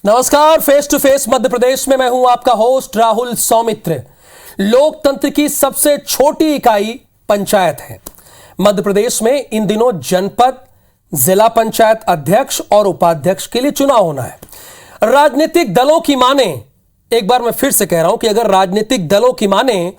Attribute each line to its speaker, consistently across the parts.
Speaker 1: नमस्कार, face to face Madhya Pradesh में मैं हूं आपका होस्ट राहुल सौमित्र। लोकतंत्र की सबसे छोटी इकाई पंचायत है। मध्य प्रदेश में इन दिनों जनपद, जिला पंचायत अध्यक्ष और उपाध्यक्ष के लिए चुनाव होना है। राजनीतिक दलों की माने, एक बार मैं फिर से कह रहा हूं कि अगर राजनीतिक दलों की माने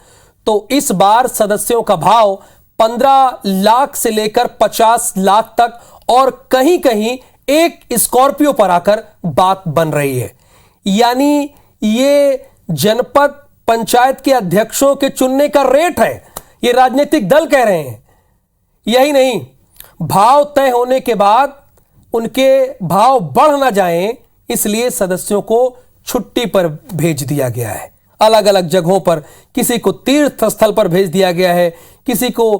Speaker 1: तो इस बार सदस्यों का भाव 15 लाख से लेकर 50 लाख तक और कहीं कहीं एक स्कॉर्पियो पर आकर बात बन रही है। यानी ये जनपद पंचायत के अध्यक्षों के चुनने का रेट है, ये राजनीतिक दल कह रहे हैं। यही नहीं, भाव तय होने के बाद उनके भाव बढ़ ना जाएं, इसलिए सदस्यों को छुट्टी पर भेज दिया गया है। अलग अलग जगहों पर, किसी को तीर्थ स्थल पर भेज दिया गया है, किसी को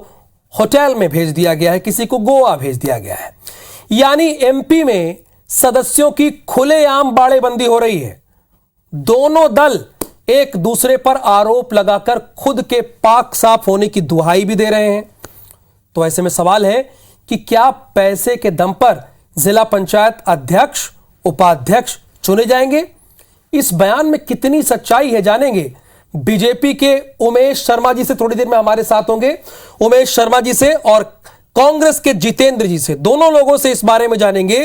Speaker 1: होटल में भेज दिया गया है, किसी को गोवा भेज दिया गया है। यानी एमपी में सदस्यों की खुलेआम बाड़ेबंदी हो रही है। दोनों दल एक दूसरे पर आरोप लगाकर खुद के पाक साफ होने की दुहाई भी दे रहे हैं। तो ऐसे में सवाल है कि क्या पैसे के दम पर जिला पंचायत अध्यक्ष, उपाध्यक्ष चुने जाएंगे? इस बयान में कितनी सच्चाई है जानेंगे। बीजेपी के उमेश शर्मा जी से थोड़ी देर में हमारे साथ होंगे। उमेश शर्मा जी से और कांग्रेस के जितेंद्र जी से, दोनों लोगों से इस बारे में जानेंगे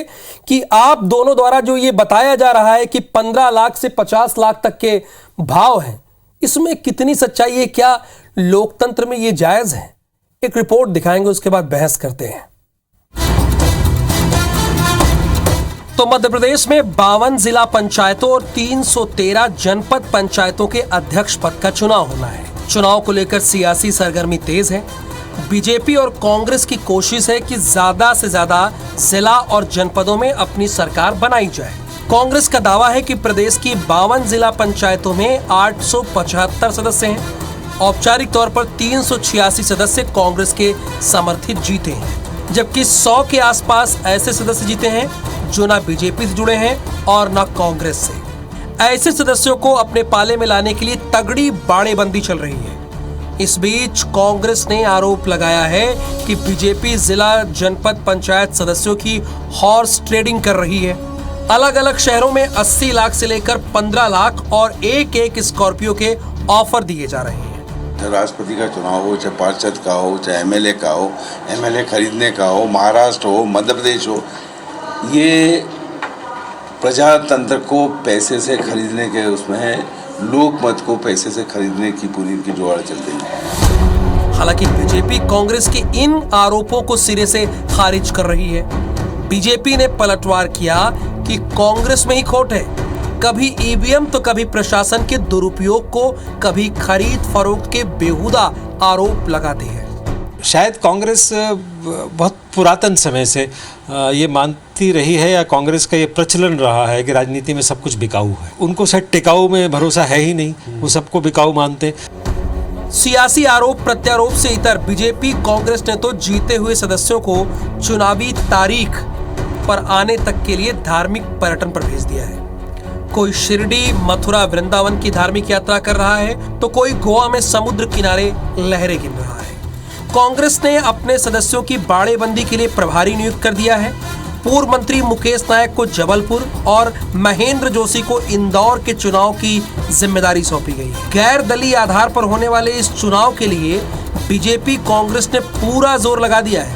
Speaker 1: कि आप दोनों द्वारा जो ये बताया जा रहा है कि 15 लाख से 50 लाख तक के भाव हैं, इसमें कितनी सच्चाई है, क्या लोकतंत्र में ये जायज है? एक रिपोर्ट दिखाएंगे, उसके बाद बहस करते हैं। तो मध्य प्रदेश में 52 जिला पंचायतों और 313 जनपद पंचायतों के अध्यक्ष पद का चुनाव होना है। चुनाव को लेकर सियासी सरगर्मी तेज है। बीजेपी और कांग्रेस की कोशिश है कि ज्यादा से ज्यादा जिला और जनपदों में अपनी सरकार बनाई जाए। कांग्रेस का दावा है कि प्रदेश की 52 जिला पंचायतों में 875 सदस्य हैं। औपचारिक तौर पर 386 सदस्य कांग्रेस के समर्थित जीते हैं, जबकि 100 के आसपास ऐसे सदस्य जीते हैं जो ना बीजेपी से जुड़े हैं और ना कांग्रेस से। ऐसे सदस्यों को अपने पाले में लाने के लिए तगड़ी बाड़ेबंदी चल रही है। इस बीच कांग्रेस ने आरोप लगाया है कि बीजेपी जिला जनपद पंचायत सदस्यों की हॉर्स ट्रेडिंग कर रही है। अलग अलग शहरों में 80 लाख से लेकर 15 लाख और एक स्कॉर्पियो के ऑफर दिए जा रहे हैं।
Speaker 2: राष्ट्रपति का चुनाव हो, चाहे पार्षद का हो, चाहे एमएलए का हो, एमएलए खरीदने का हो, महाराष्ट्र हो, मध्य प्रदेश हो, ये प्रजातंत्र को पैसे से खरीदने के उसमें है। लोकमत को पैसे से खरीदने की पूरी इनकी जुगाड़ चल रही है।
Speaker 1: हालांकि बीजेपी कांग्रेस के इन आरोपों को सिरे से खारिज कर रही है। बीजेपी ने पलटवार किया कि कांग्रेस में ही खोट है। कभी ईवीएम तो कभी प्रशासन के दुरुपयोग को, कभी खरीद फरोख्त के बेहुदा आरोप लगाते हैं।
Speaker 3: शायद कांग्रेस बहुत पुरातन समय से ये मानती रही है, या कांग्रेस का ये प्रचलन रहा है कि राजनीति में सब कुछ बिकाऊ है। उनको शायद टिकाऊ में भरोसा है ही नहीं, वो सबको बिकाऊ मानते।
Speaker 1: सियासी आरोप प्रत्यारोप से इतर बीजेपी कांग्रेस ने तो जीते हुए सदस्यों को चुनावी तारीख पर आने तक के लिए धार्मिक पर्यटन पर भेज दिया है। कोई शिरडी, मथुरा, वृंदावन की धार्मिक यात्रा कर रहा है, तो कोई गोवा में समुद्र किनारे लहरें गिन रहा है। कांग्रेस ने अपने सदस्यों की बाड़ेबंदी के लिए प्रभारी नियुक्त कर दिया है। पूर्व मंत्री मुकेश नायक को जबलपुर और महेंद्र जोशी को इंदौर के चुनाव की जिम्मेदारी सौंपी गई है। गैर दलीय आधार पर होने वाले इस चुनाव के लिए बीजेपी कांग्रेस ने पूरा जोर लगा दिया है।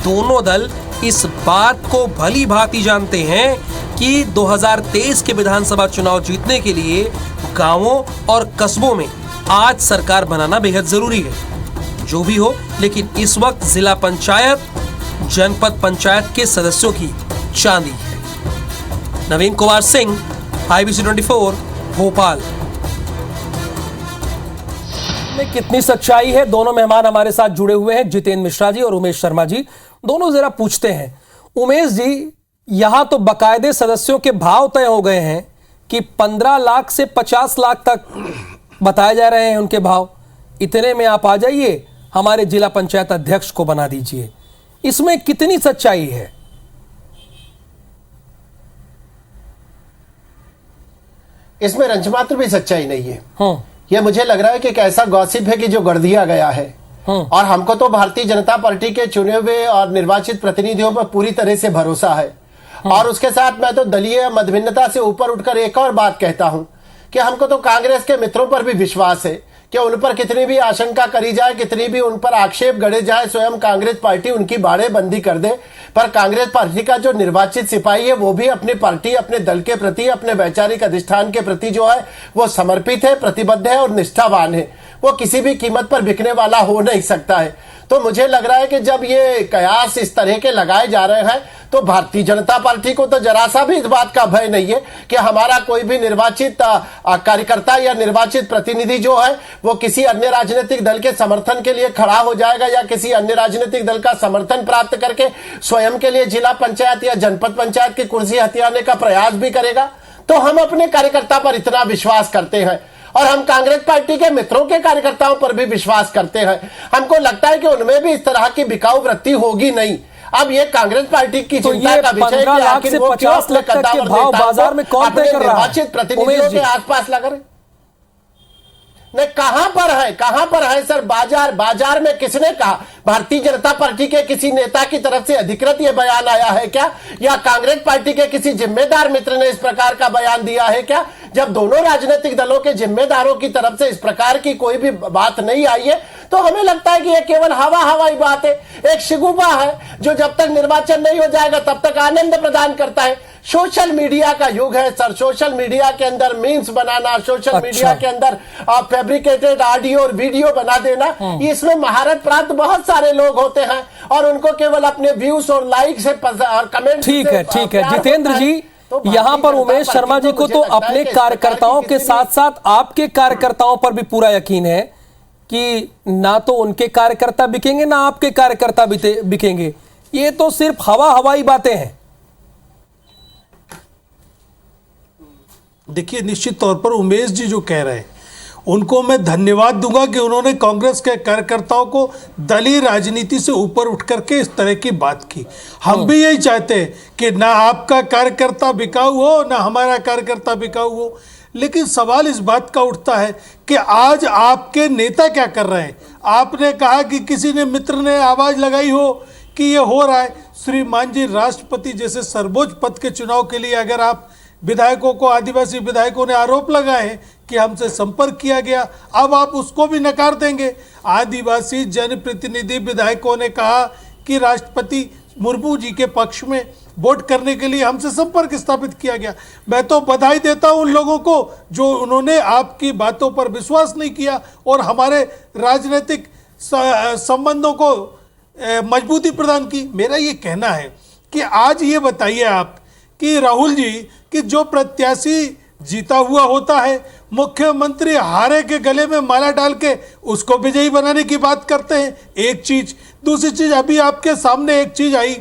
Speaker 1: दोनों दल इस बात को भली भांति जानते हैं कि 2023 के विधानसभा चुनाव जीतने के लिए गांवों और कस्बों में आज सरकार बनाना बेहद जरूरी है। जो भी हो, लेकिन इस वक्त जिला पंचायत, जनपद पंचायत के सदस्यों की चांदी है। नवीन कुमार सिंह, IBC 24, भोपाल। में कितनी सच्चाई है? दोनों मेहमान हमारे साथ जुड़े हुए हैं, जितेंद्र मिश्रा जी और उमेश शर्मा जी। दोनों जरा पूछते हैं। उमेश जी, यहां तो बाकायदे सदस्यों के भाव तय हो गए हैं कि 15 लाख से 50 लाख तक बताए जा रहे हैं उनके भाव। इतने में आप आ जाइए, हमारे जिला पंचायत अध्यक्ष को बना दीजिए। इसमें कितनी सच्चाई है?
Speaker 4: इसमें रंजमात्र भी सच्चाई नहीं है। यह मुझे लग रहा है कि एक ऐसा गॉसिप है कि जो गढ़ दिया गया है। और हमको तो भारतीय जनता पार्टी के चुने हुए और निर्वाचित प्रतिनिधियों पर पूरी तरह से भरोसा है। और उसके साथ मैं तो दलीय मतभिन्नता से ऊपर उठकर एक और बात कहता हूं कि हमको तो कांग्रेस के मित्रों पर भी विश्वास है कि उन पर कितनी भी आशंका करी जाए, कितनी भी उन पर आक्षेप गढ़े जाए, स्वयं कांग्रेस पार्टी उनकी बाड़ेबंदी कर दे, पर कांग्रेस पार्टी का जो निर्वाचित सिपाही है वो भी अपनी पार्टी, अपने दल के प्रति, अपने वैचारिक अधिष्ठान के प्रति जो है वो समर्पित है, प्रतिबद्ध है और निष्ठावान है। वो किसी भी कीमत पर बिकने वाला हो नहीं सकता है। तो मुझे लग रहा है कि जब ये कयास इस तरह के लगाए जा रहे हैं तो भारतीय जनता पार्टी को तो जरा सा भी इस बात का भय नहीं है कि हमारा कोई भी निर्वाचित कार्यकर्ता या निर्वाचित प्रतिनिधि जो है वो किसी अन्य राजनीतिक दल के समर्थन के लिए खड़ा हो जाएगा या किसी अन्य राजनीतिक दल का समर्थन प्राप्त करके स्वयं के लिए जिला पंचायत या जनपद पंचायत की कुर्सी हथियाने का प्रयास भी करेगा। तो हम अपने कार्यकर्ता पर इतना विश्वास करते हैं और हम कांग्रेस पार्टी के मित्रों के कार्यकर्ताओं पर भी विश्वास करते हैं। हमको लगता है कि उनमें भी इस तरह की बिकाऊ वृत्ति होगी नहीं। अब ये कांग्रेस पार्टी की चिंता का विषय है कि आखिर वो क्यों अपने कद्दावर नेताओं को अपने निर्वाचित प्रतिनिधियों के आसपास लगा रहे। नहीं, कहां पर है सर? बाजार में किसने कहा? भारतीय जनता पार्टी के किसी नेता की तरफ से अधिकृत यह बयान आया है क्या, या कांग्रेस पार्टी के किसी जिम्मेदार मित्र ने इस प्रकार का बयान दिया है क्या? जब दोनों राजनीतिक दलों के जिम्मेदारों की तरफ से इस प्रकार की कोई भी बात नहीं आई है तो हमें लगता है कि यह केवल हवाई बात है, एक शिगुफा है जो जब तक निर्वाचन नहीं हो जाएगा तब तक आनंद प्रदान करता है। सोशल मीडिया का युग है सर, सोशल मीडिया के अंदर मीम्स बनाना, सोशल मीडिया के अंदर फैब्रिकेटेड ऑडियो और वीडियो बना देना, इसमें महारत प्राप्त बहुत सारे लोग होते हैं और उनको केवल अपने व्यूज और लाइक से और कमेंट।
Speaker 1: ठीक है जितेंद्र जी, यहां पर उमेश शर्मा जी को तो अपने कार्यकर्ताओं के साथ साथ आपके कार्यकर्ताओं पर भी पूरा यकीन है कि ना तो उनके कार्यकर्ता बिकेंगे ना आपके कार्यकर्ता बिकेंगे। ये तो सिर्फ हवाई बातें हैं।
Speaker 5: देखिए, निश्चित तौर पर उमेश जी जो कह रहे हैं उनको मैं धन्यवाद दूंगा कि उन्होंने कांग्रेस के कार्यकर्ताओं को दलीय राजनीति से ऊपर उठ करके इस तरह की बात की। हम भी यही चाहते हैं कि ना आपका कार्यकर्ता बिकाऊ हो ना हमारा कार्यकर्ता बिकाऊ हो, लेकिन सवाल इस बात का उठता है कि आज आपके नेता क्या कर रहे हैं। आपने कहा कि किसी ने मित्र ने आवाज़ लगाई हो कि ये हो रहा है। श्रीमान जी, राष्ट्रपति जैसे सर्वोच्च पद के चुनाव के लिए अगर आप विधायकों को, आदिवासी विधायकों ने आरोप लगाए हैं कि हमसे संपर्क किया गया, अब आप उसको भी नकार देंगे। आदिवासी जनप्रतिनिधि विधायकों ने कहा कि राष्ट्रपति मुर्मू जी के पक्ष में वोट करने के लिए हमसे संपर्क स्थापित किया गया। मैं तो बधाई देता हूं उन लोगों को जो उन्होंने आपकी बातों पर विश्वास नहीं किया और हमारे राजनीतिक संबंधों को मजबूती प्रदान की। मेरा ये कहना है कि आज ये बताइए आप कि राहुल जी कि जो प्रत्याशी जीता हुआ होता है, मुख्यमंत्री हारे के गले में माला डाल के उसको विजयी बनाने की बात करते हैं, एक चीज। दूसरी चीज, अभी आपके सामने एक चीज आई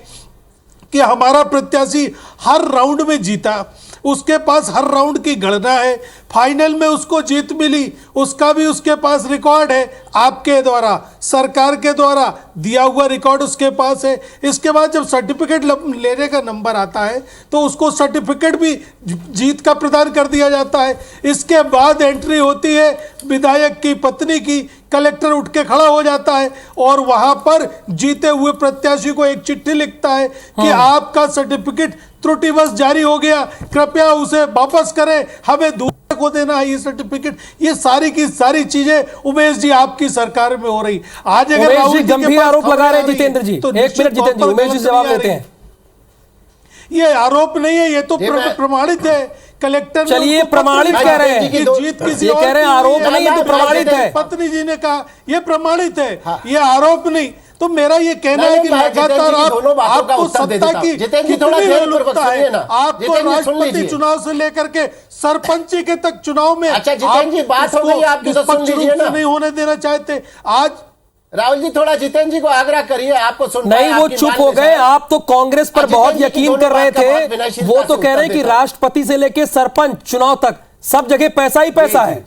Speaker 5: कि हमारा प्रत्याशी हर राउंड में जीता, उसके पास हर राउंड की गणना है, फाइनल में उसको जीत मिली, उसका भी उसके पास रिकॉर्ड है, आपके द्वारा, सरकार के द्वारा दिया हुआ रिकॉर्ड उसके पास है। इसके बाद जब सर्टिफिकेट लेने का नंबर आता है तो उसको सर्टिफिकेट भी जीत का प्रदान कर दिया जाता है। इसके बाद एंट्री होती है विधायक की पत्नी की, कलेक्टर उठ के खड़ा हो जाता है और वहां पर जीते हुए प्रत्याशी को एक चिट्ठी लिखता है कि आपका सर्टिफिकेट त्रुटिवश जारी हो गया, कृपया उसे वापस करें, हमें दूसरे को देना है ये सर्टिफिकेट। ये सारी की सारी चीजें उमेश जी आपकी सरकार में हो रही। आज अगर
Speaker 1: उमेश जी गंभीर आरोप लगा रहे हैं जितेंद्र जी, तो एक मिनट जितेंद्र जी, उमेश जी जवाब देते हैं।
Speaker 5: ये आरोप नहीं है, ये तो प्रमाणित है। कलेक्टर,
Speaker 1: चलिए प्रमाणित कह रहे हैं कि
Speaker 5: जीत किसी
Speaker 1: ये कह रहे हैं आरोप नहीं है तो प्रमाणित है।
Speaker 5: पत्नी जी ने कहा ये प्रमाणित है, ये आरोप नहीं। तो मेरा ये कहना है कि लगातार आपको सत्ता की कितनी लोलुपता है। आपको राष्ट्रपति चुनाव से लेकर के सरपंची के तक चुनाव में
Speaker 4: बात हो गई, आप
Speaker 5: नहीं होने देना चाहते। आज
Speaker 4: राहुल जी थोड़ा जितेंद्र जी को आग्रह करिए, आपको सुन
Speaker 1: नहीं, वो चुप हो गए। आप तो कांग्रेस पर बहुत यकीन कर रहे थे, वो तो कह रहे हैं कि राष्ट्रपति से लेकर सरपंच चुनाव तक सब जगह पैसा ही पैसा है।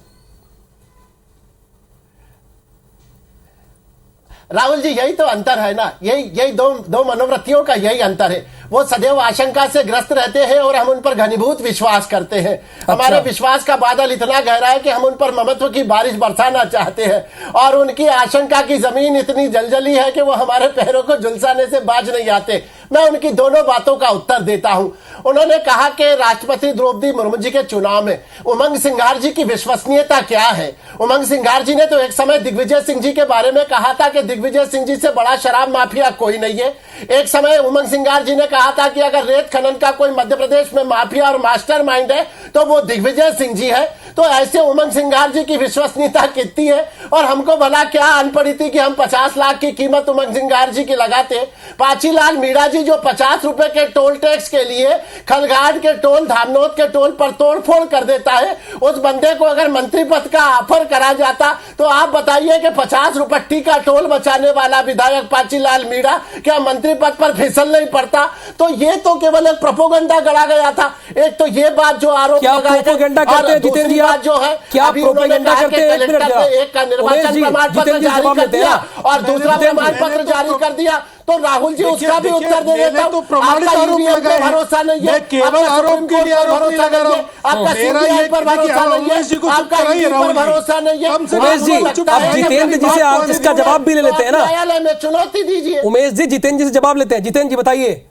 Speaker 4: राहुल जी यही तो अंतर है ना, यही दो मनोवृत्तियों का यही अंतर है। वो सदैव आशंका से ग्रस्त रहते हैं और हम उन पर घनीभूत विश्वास करते हैं। हमारे विश्वास का बादल इतना गहरा है कि हम उन पर ममत्व की बारिश बरसाना चाहते हैं और उनकी आशंका की जमीन इतनी जलजली है कि वो हमारे पैरों को झुलसाने से बाज नहीं आते। मैं उनकी दोनों बातों का उत्तर देता हूं। उन्होंने कहा कि राष्ट्रपति द्रौपदी मुर्मू जी के चुनाव में उमंग सिंघार जी की विश्वसनीयता क्या है। उमंग सिंघार जी ने तो एक समय दिग्विजय सिंह जी के बारे में कहा था कि दिग्विजय सिंह जी से बड़ा शराब माफिया कोई नहीं है। एक समय उमंग सिंघार जी ने कहा था कि अगर रेत खनन का कोई मध्य प्रदेश में माफिया और मास्टरमाइंड है तो वो दिग्विजय सिंह जी है। तो ऐसे उमंग सिंघार जी की विश्वसनीयता कितनी है। और हमको भला क्या अनपढ़ी थी कि हम 50 लाख की कीमत उमंग सिंघार जी की लगाते। पाचीलाल मीणा जी जो 50 रुपए के टोल टैक्स के लिए खलघाट के टोल, धामनोद के टोल पर तोड़फोड़ कर देता है, उस बंदे को अगर मंत्री पद का ऑफर करा जाता तो आप बताइए कि 50 रुपट्टी का टोल बचाने वाला विधायक पाचीलाल मीणा क्या मंत्री पद पर फिसल नहीं पड़ता। तो ये तो केवल एक प्रोपोगंडा गढ़ा गया था। एक तो ये बात जो आरोप
Speaker 1: क्या प्रोपोगंडा करते हैं जितेंद्र जी आप?
Speaker 4: जो है
Speaker 1: क्या
Speaker 4: अभी उन्होंने
Speaker 1: प्रोपेगेंडा
Speaker 4: कहा कि
Speaker 1: करते हैं? एक मिनट जरा।
Speaker 4: एक का निर्वाचन प्रमाण पत्र जारी कर दिया और दूसरा प्रमाण पत्र जारी कर दिया। तो राहुल जी उसका भी उत्तर दे देता हूं।
Speaker 5: तो प्रमाणित आरोप लगाए हैं।
Speaker 4: भरोसा नहीं है,
Speaker 5: मैं केवल आरोप के लिए आरोप नहीं लगा रहा हूं।
Speaker 4: आपका सीबीआई पर भरोसा नहीं है, आपका ईडी पर भरोसा नहीं है।
Speaker 1: उमेश जी, अब जितेंद्र जी से आप इसका जवाब भी ले लेते हैं ना।
Speaker 4: न्यायालय में चुनौती दीजिए।
Speaker 1: उमेश जी जितेंद्र जी से जवाब लेते हैं। जितेंद्र जी बताइए।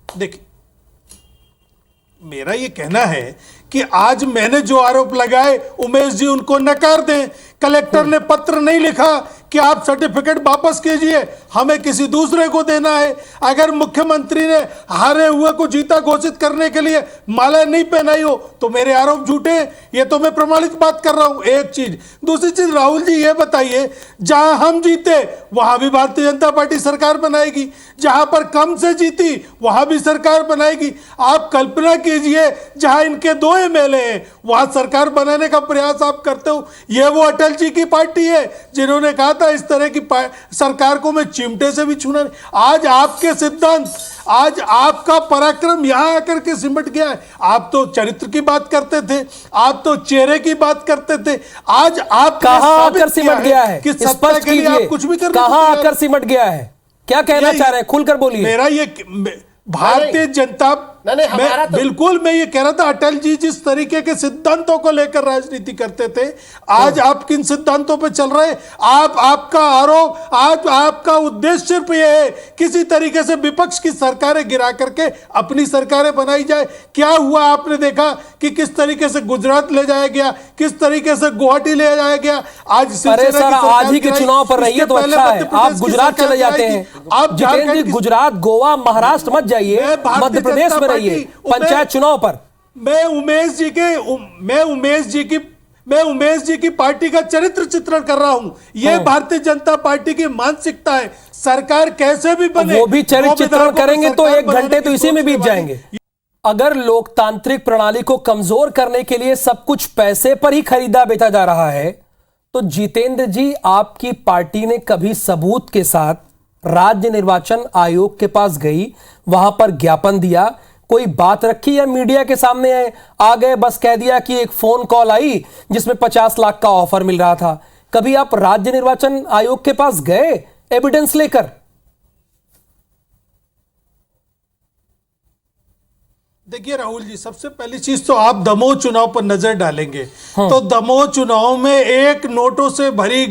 Speaker 5: देखिए, मेरा ये कहना है कि आज मैंने जो आरोप लगाए उमेश जी उनको नकार दें। कलेक्टर ने पत्र नहीं लिखा कि आप सर्टिफिकेट वापस कीजिए, हमें किसी दूसरे को देना है। अगर मुख्यमंत्री ने हारे हुए को जीता घोषित करने के लिए माला नहीं पहनाई हो तो मेरे आरोप झूठे। ये तो मैं प्रमाणित बात कर रहा हूं। एक चीज। दूसरी चीज, राहुल जी ये बताइए, जहां हम जीते वहां भी भारतीय जनता पार्टी सरकार बनाएगी, जहां पर कम से जीती वहां भी सरकार बनाएगी। आप कल्पना कीजिए, जहां इनके 2 एमएलए हैं वहां सरकार बनाने का प्रयास आप करते हो। यह वो अटल जी की पार्टी है जिन्होंने कहा था इस तरह की सरकार को मैं चिमटे से भी छूना नहीं। आज आपके सिद्धांत, आज आपका पराक्रम यहां आकर के सिमट गया है। आप तो चरित्र की बात करते थे, आप तो चेहरे की बात करते थे। आज आप
Speaker 1: कहां आकर सिमट गया है
Speaker 5: कि सत्ता के लिए आप कुछ भी कर
Speaker 1: कहां आकर सिमट गया है? क्या कहना चाह रहे हैं? खुलकर बोलिए।
Speaker 5: मेरा ये भारतीय जनता बिल्कुल मैं ये कह रहा था, अटल जी जिस तरीके के सिद्धांतों को लेकर राजनीति करते थे, आज आप किन सिद्धांतों पे चल रहे हैं? आपका आरोप, आज आपका उद्देश्य सिर्फ ये है किसी तरीके से विपक्ष की सरकारें गिरा करके अपनी सरकारें बनाई जाए। क्या हुआ आपने देखा कि किस तरीके से गुजरात ले जाया गया, किस तरीके से गुवाहाटी ले जाया गया। आज
Speaker 1: अरे सर, आज ही के चुनाव पर रहिए तो अच्छा है। आप गुजरात चले जाते हैं। आप जितेंद्र जी गुजरात, गोवा, महाराष्ट्र मत जाइए, मध्य प्रदेश में रहिए पंचायत चुनाव पर।
Speaker 5: मैं उमेश जी की पार्टी का चरित्र चित्रण कर रहा हूं। यह भारतीय जनता पार्टी की मानसिकता है। सरकार कैसे भी बने,
Speaker 1: वो भी चरित्र चित्रण करेंगे तो 1 घंटे तो इसी में बीत जाएंगे। अगर लोकतांत्रिक प्रणाली को कमजोर करने के लिए सब कुछ पैसे पर ही खरीदा बेचा जा रहा है तो जितेंद्र जी, आपकी पार्टी ने कभी सबूत के साथ राज्य निर्वाचन आयोग के पास गई, वहां पर ज्ञापन दिया, कोई बात रखी, या मीडिया के सामने आ गए बस कह दिया कि एक फोन कॉल आई जिसमें 50 लाख का ऑफर मिल रहा था? कभी आप राज्य निर्वाचन आयोग के पास गए एविडेंस लेकर?
Speaker 5: देखिए राहुल जी, सबसे पहली चीज तो आप दमोह चुनाव पर नजर डालेंगे तो दमोह चुनाव में एक नोटों से भरी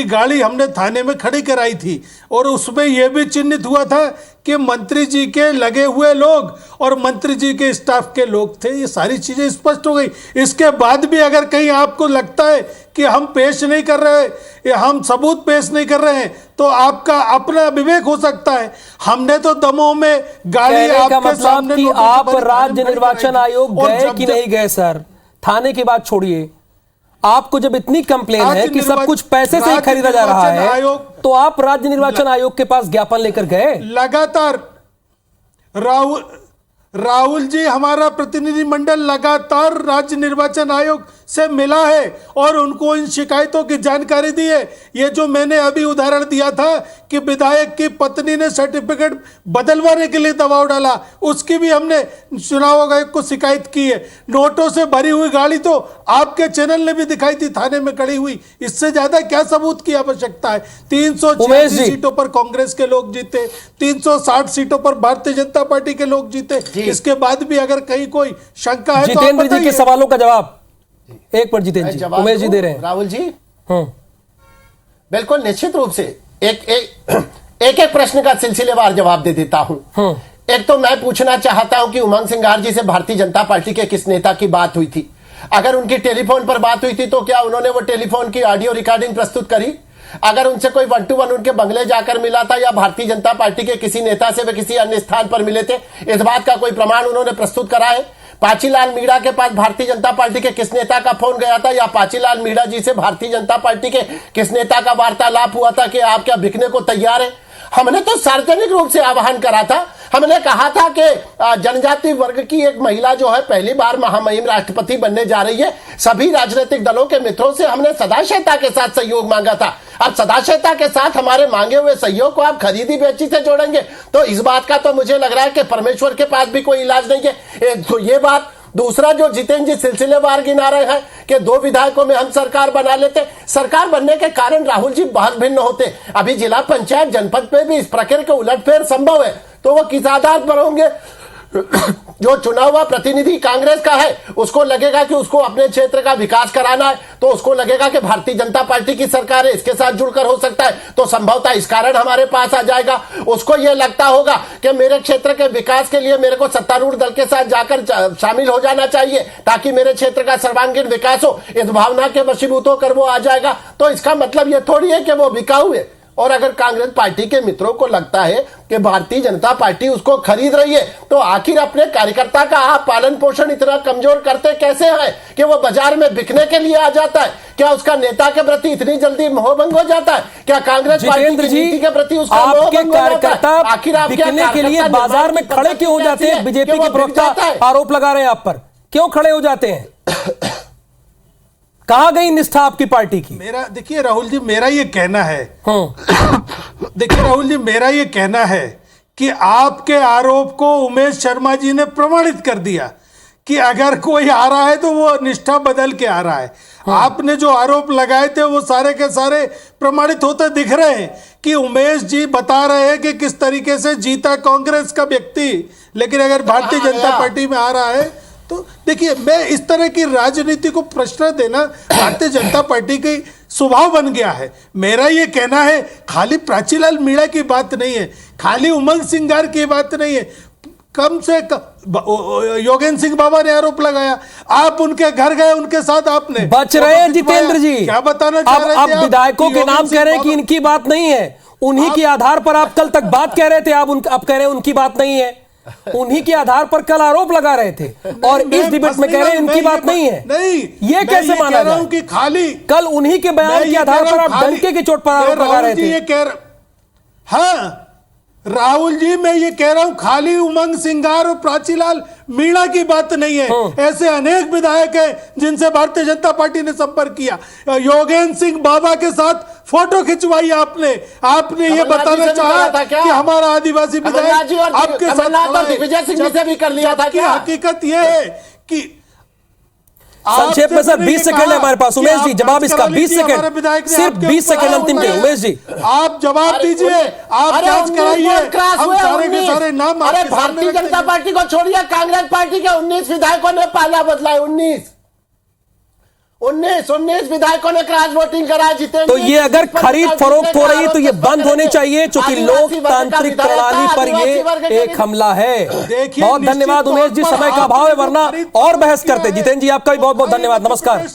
Speaker 5: गाड़ी हमने थाने में खड़ी कराई थी और उसमें यह भी चिन्हित हुआ था कि मंत्री जी के लगे हुए लोग और मंत्री जी के स्टाफ के लोग थे। ये सारी चीजें स्पष्ट हो गई। इसके बाद भी अगर कहीं आपको लगता है कि हम पेश नहीं कर रहे, या हम सबूत पेश नहीं कर रहे हैं, तो आपका अपना विवेक हो सकता है। हमने तो दमोह में गाड़ी आपके सामने,
Speaker 1: कि आप राज्य निर्वाचन आयोग गए कि नहीं गए? सर, थाने की बात छोड़िए, आपको जब इतनी कंप्लेन है कि सब कुछ पैसे से ही खरीदा जा रहा है तो आप राज्य निर्वाचन आयोग के पास ज्ञापन लेकर गए?
Speaker 5: लगातार राहुल जी, हमारा प्रतिनिधि मंडल लगातार राज्य निर्वाचन आयोग से मिला है और उनको इन शिकायतों की जानकारी दी है। ये जो मैंने अभी उदाहरण दिया था कि विधायक की पत्नी ने सर्टिफिकेट बदलवाने के लिए दबाव डाला, उसकी भी हमने चुनाव आयोग को शिकायत की है। नोटों से भरी हुई गाड़ी तो आपके चैनल ने भी दिखाई थी थाने में खड़ी हुई। इससे ज्यादा क्या सबूत की आवश्यकता है? 386 सीटों पर कांग्रेस के लोग जीते, 360 सीटों पर भारतीय जनता पार्टी के लोग जीते। इसके बाद भी अगर कहीं कोई शंका है तो
Speaker 1: जितेंद्र जी के सवालों का जवाब एक पर जितेंद्र जी, उमेश जी दे रहे हैं।
Speaker 4: राहुल जी, बिल्कुल निश्चित रूप से एक प्रश्न का सिलसिलेवार जवाब दे देता हूं। एक तो मैं पूछना चाहता हूं कि उमंग सिंगार जी से भारतीय जनता पार्टी के किस नेता की बात हुई थी? अगर उनकी टेलीफोन पर बात हुई थी तो क्या उन्होंने वो टेलीफोन की ऑडियो रिकॉर्डिंग प्रस्तुत करी? अगर उनसे कोई 1-to-1 उनके बंगले जाकर मिला था या भारतीय जनता पार्टी के किसी नेता से वे किसी अन्य स्थान पर मिले थे, इस बात का कोई प्रमाण उन्होंने प्रस्तुत करा है? पाचीलाल मीणा के पास भारतीय जनता पार्टी के किस नेता का फोन गया था या पाचीलाल मीणा जी से भारतीय जनता पार्टी के किस नेता का वार्तालाप हुआ था कि आप क्या बिकने को तैयार है? हमने तो सार्वजनिक रूप से आह्वान करा था। हमने कहा था कि जनजाति वर्ग की एक महिला जो है पहली बार महामहिम राष्ट्रपति बनने जा रही है। सभी राजनीतिक दलों के मित्रों से हमने सदाशयता के साथ सहयोग मांगा था। अब सदाशयता के साथ हमारे मांगे हुए सहयोग को आप खरीदी बेची से जोड़ेंगे तो इस बात का तो मुझे लग रहा है कि परमेश्वर के पास भी कोई इलाज नहीं है। तो ये बात। दूसरा जो जितेंद्र जी सिलसिलेवार गिना रहे हैं कि 2 विधायकों में हम सरकार बना लेते, सरकार बनने के कारण राहुल जी बहुत भिन्न होते। अभी जिला पंचायत जनपद पे भी इस प्रकार के उलटफेर संभव है तो वो किस आधार पर होंगे? जो चुना हुआ प्रतिनिधि कांग्रेस का है उसको लगेगा कि उसको अपने क्षेत्र का विकास कराना है तो उसको लगेगा कि भारतीय जनता पार्टी की सरकार है, इसके साथ जुड़कर हो सकता है तो संभवतः इस कारण हमारे पास आ जाएगा। उसको यह लगता होगा कि मेरे क्षेत्र के विकास के लिए मेरे को सत्तारूढ़ दल के साथ जाकर शामिल हो जाना चाहिए ताकि मेरे क्षेत्र का सर्वांगीण विकास हो। इस भावना के वशीभूत होकर वो आ जाएगा तो इसका मतलब ये थोड़ी है कि वो बिकाऊ है। और अगर कांग्रेस पार्टी के मित्रों को लगता है कि भारतीय जनता पार्टी उसको खरीद रही है तो आखिर अपने कार्यकर्ता का आप पालन पोषण इतना कमजोर करते कैसे हैं कि वो बाजार में बिकने के लिए आ जाता है? क्या उसका नेता के प्रति इतनी जल्दी मोहभंग हो जाता है? क्या कांग्रेस पार्टी की नीति के प्रति उसका मोहभंग हो जाता है? आखिर आप
Speaker 1: बिकने के लिए बाजार में खड़े क्यों हो जाते हैं? बीजेपी के प्रवक्ता आरोप लगा रहे हैं आप पर, क्यों खड़े हो जाते हैं? कहां गई निष्ठा आपकी पार्टी की?
Speaker 5: देखिए राहुल जी, मेरा ये कहना है देखिए राहुल जी, मेरा ये कहना है कि आपके आरोप को उमेश शर्मा जी ने प्रमाणित कर दिया कि अगर कोई आ रहा है तो वो निष्ठा बदल के आ रहा है। आपने जो आरोप लगाए थे वो सारे के सारे प्रमाणित होते दिख रहे हैं कि उमेश जी बता रहे हैं कि किस तरीके से जीता कांग्रेस का व्यक्ति, लेकिन अगर भारतीय जनता पार्टी में आ रहा है तो देखिए, मैं इस तरह की राजनीति को प्रश्रय देना भारतीय जनता पार्टी की स्वभाव बन गया है। मेरा ये कहना है खाली प्राचीलाल मीणा की बात नहीं है, खाली उमंग सिंगार की बात नहीं है। कम से कम योगेंद्र सिंह बाबा ने आरोप लगाया, आप उनके घर गए, उनके साथ आपने
Speaker 1: बच रहे हैं जितेंद्र जी,
Speaker 5: क्या बताना चाह रहे थे?
Speaker 1: आप विधायकों के नाम कह रहे हैं कि इनकी बात नहीं है, उन्हीं के आधार पर आप कल तक बात कह रहे थे, आप कह रहे हैं उनकी बात नहीं है। उन्हीं के आधार पर कल आरोप लगा रहे थे और इस डिबेट में कह रहे हैं उनकी बात नहीं है।
Speaker 5: नहीं,
Speaker 1: ये कैसे माना जाए
Speaker 5: कि खाली
Speaker 1: कल उन्हीं के बयान के आधार पर आप डंके की चोट पर आरोप लगा रहे थे?
Speaker 5: हाँ राहुल जी, मैं ये कह रहा हूं खाली उमंग सिंगार और प्राचीलाल मीणा की बात नहीं है। ऐसे अनेक विधायक हैं जिनसे भारतीय जनता पार्टी ने संपर्क किया। योगेंद्र सिंह बाबा के साथ फोटो खिंचवाई आपने ये बताना चाहा कि हमारा आदिवासी विधायक आपके साथ
Speaker 4: दिग्विजय सिंह जी से भी कर लिया था क्या?
Speaker 5: हकीकत यह है कि
Speaker 1: संक्षेप में सर 20 सेकंड है हमारे पास। उमेश जी जवाब इसका 20 सेकंड, सिर्फ 20 सेकंड अंतिम के। उमेश जी
Speaker 5: आप जवाब दीजिए, आप जांच कराइए, हम सारे के सारे नाम।
Speaker 4: अरे भारतीय जनता पार्टी को छोड़िए, कांग्रेस पार्टी के 19 विधायकों ने पाला बदला है। 19 विधायकों ने क्रॉस वोटिंग करा जीते।
Speaker 1: तो ये अगर खरीद फरोख्त हो रही है तो ये बंद होनी चाहिए, क्योंकि लोकतांत्रिक प्रणाली पर ये एक हमला है। बहुत धन्यवाद उमेश जी, समय का अभाव है वरना और बहस करते। जितेंद्र जी आपका भी बहुत बहुत धन्यवाद, नमस्कार।